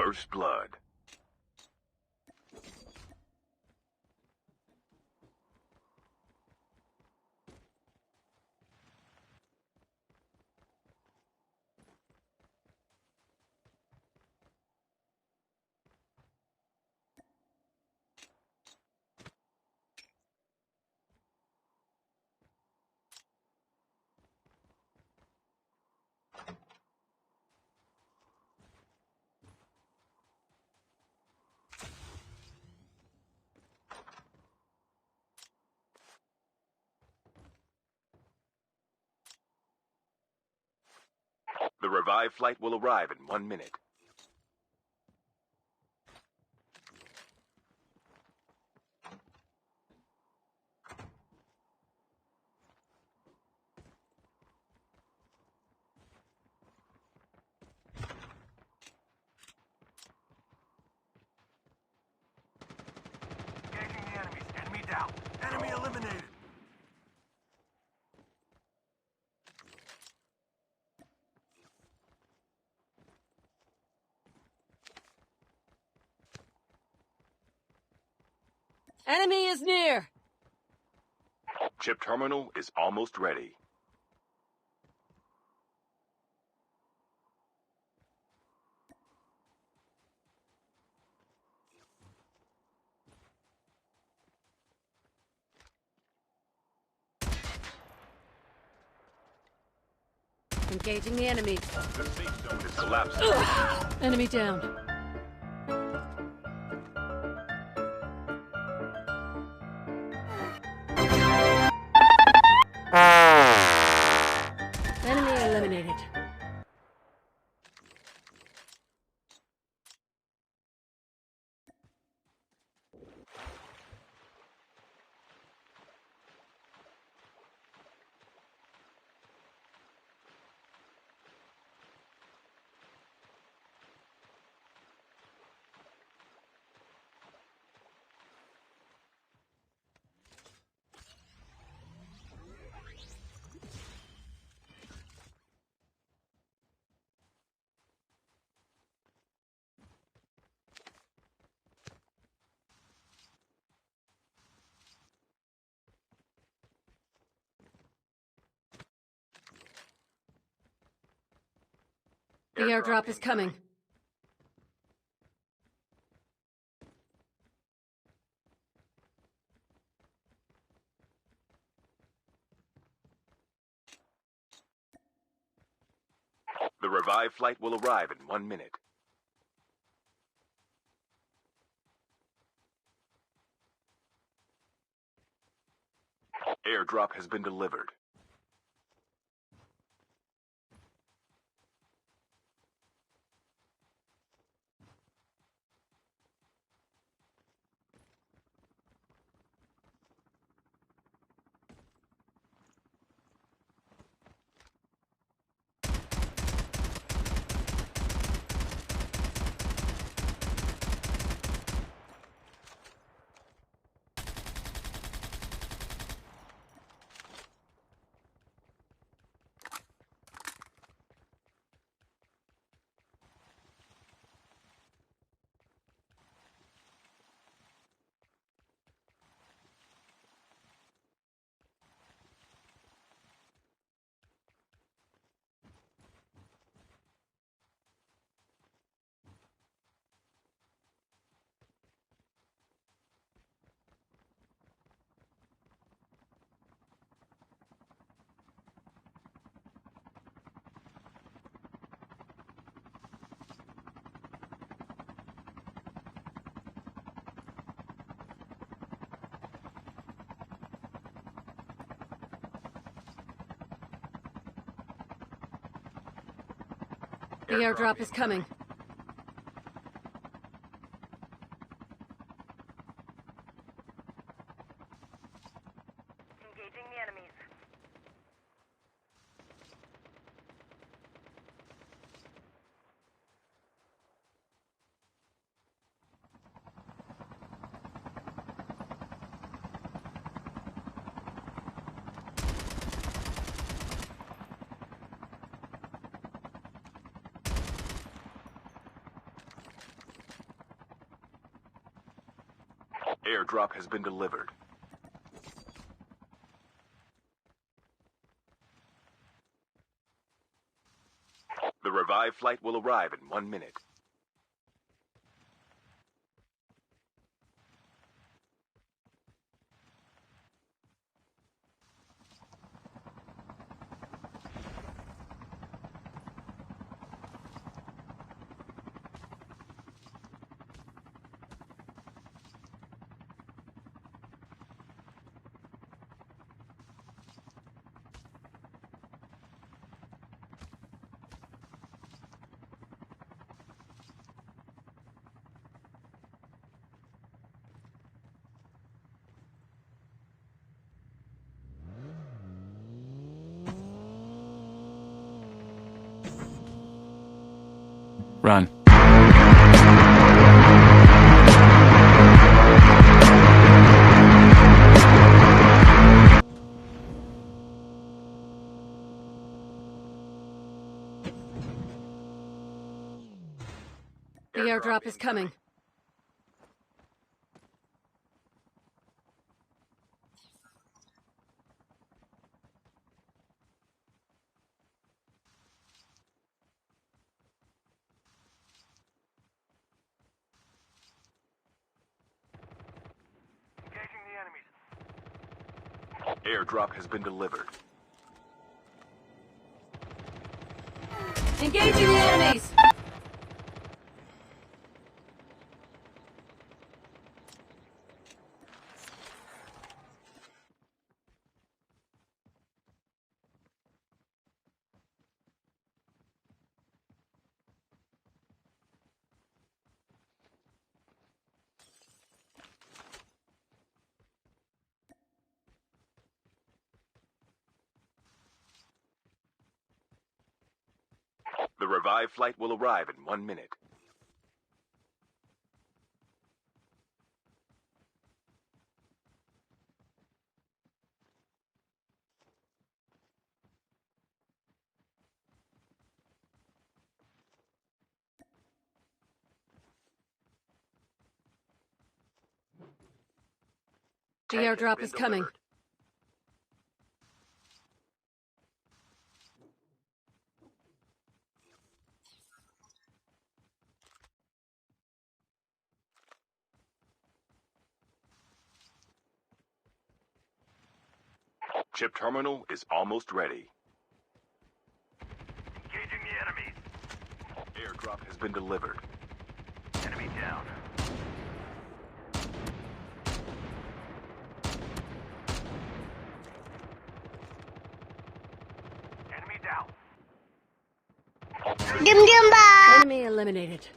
First blood. The revived flight will arrive in 1 minute. Engaging the enemies. Enemy down. Enemy eliminated. Enemy is near! Chip terminal is almost ready. Engaging the enemy. The safe zone is collapsing. Enemy down. Enemy eliminated. The airdrop is coming. The revived flight will arrive in 1 minute. Airdrop has been delivered. The airdrop is coming. Engaging the enemies. Airdrop has been delivered. The revived flight will arrive in 1 minute. Run. The airdrop is coming. Engaging the enemies. Airdrop has been delivered. Engaging the enemies! The revived flight will arrive in 1 minute. The airdrop is coming. Chip terminal is almost ready. Engaging the enemies. Airdrop has been delivered. Enemy down. Enemy down. Enemy eliminated.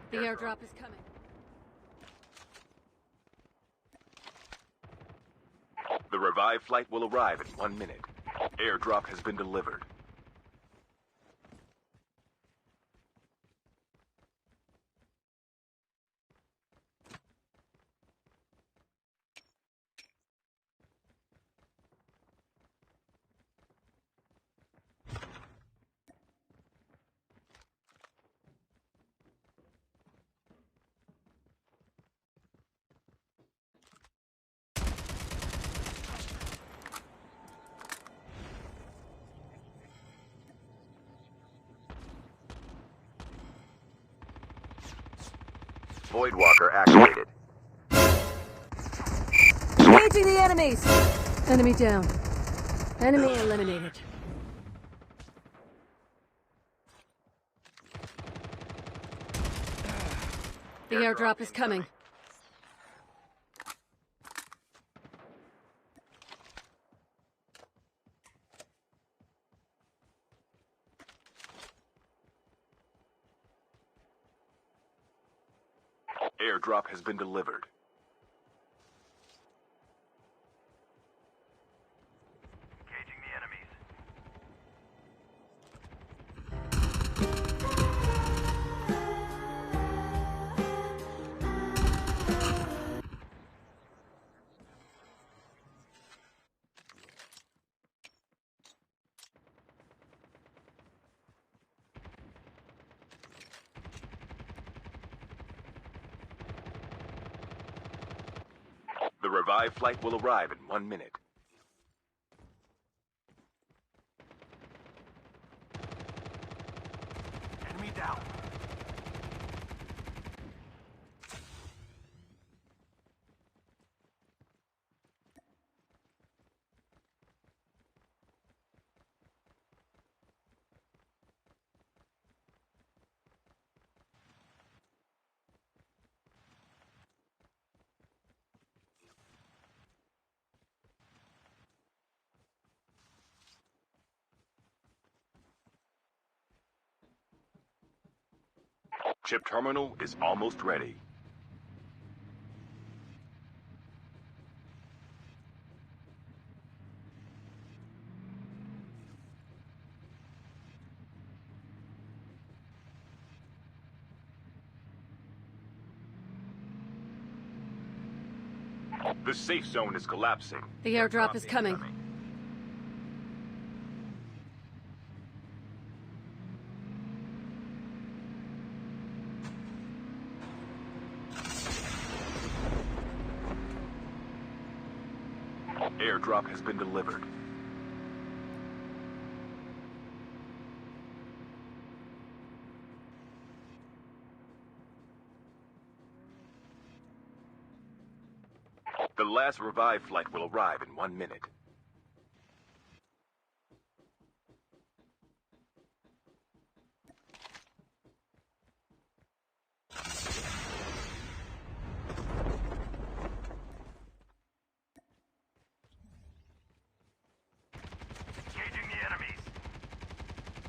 The airdrop is coming. The revived flight will arrive in 1 minute. Airdrop has been delivered. Voidwalker activated. Engaging the enemies! Enemy down. Enemy eliminated. The airdrop is coming. Airdrop has been delivered. Engaging the enemies. The revived flight will arrive in 1 minute. Enemy down. Chip terminal is almost ready. The safe zone is collapsing. The airdrop is coming. Airdrop has been delivered. The last revived flight will arrive in 1 minute. Engaging the enemies.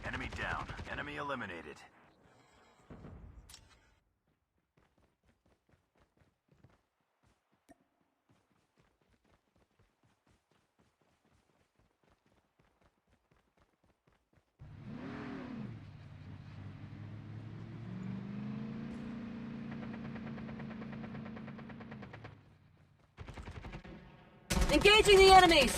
Enemy down. Enemy eliminated. Engaging the enemies!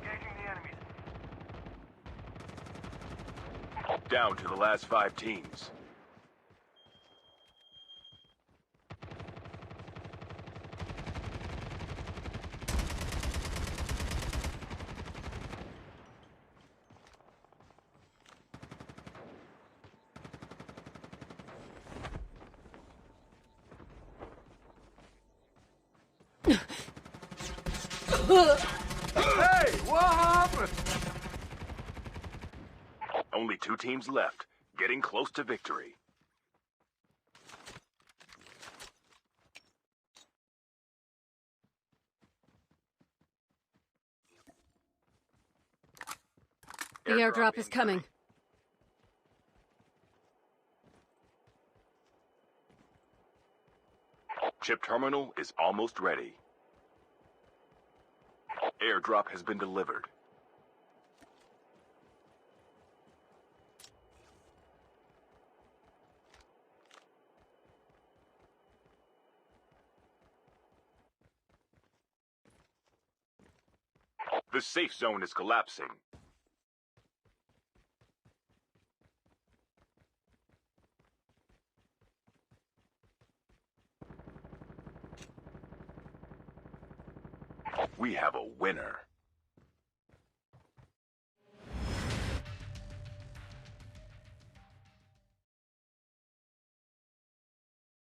Engaging the enemies. Down to the last 5 teams. Hey, what happened? Only 2 teams left, getting close to victory. The airdrop is coming. Chip terminal is almost ready. Airdrop has been delivered. The safe zone is collapsing. We have a winner.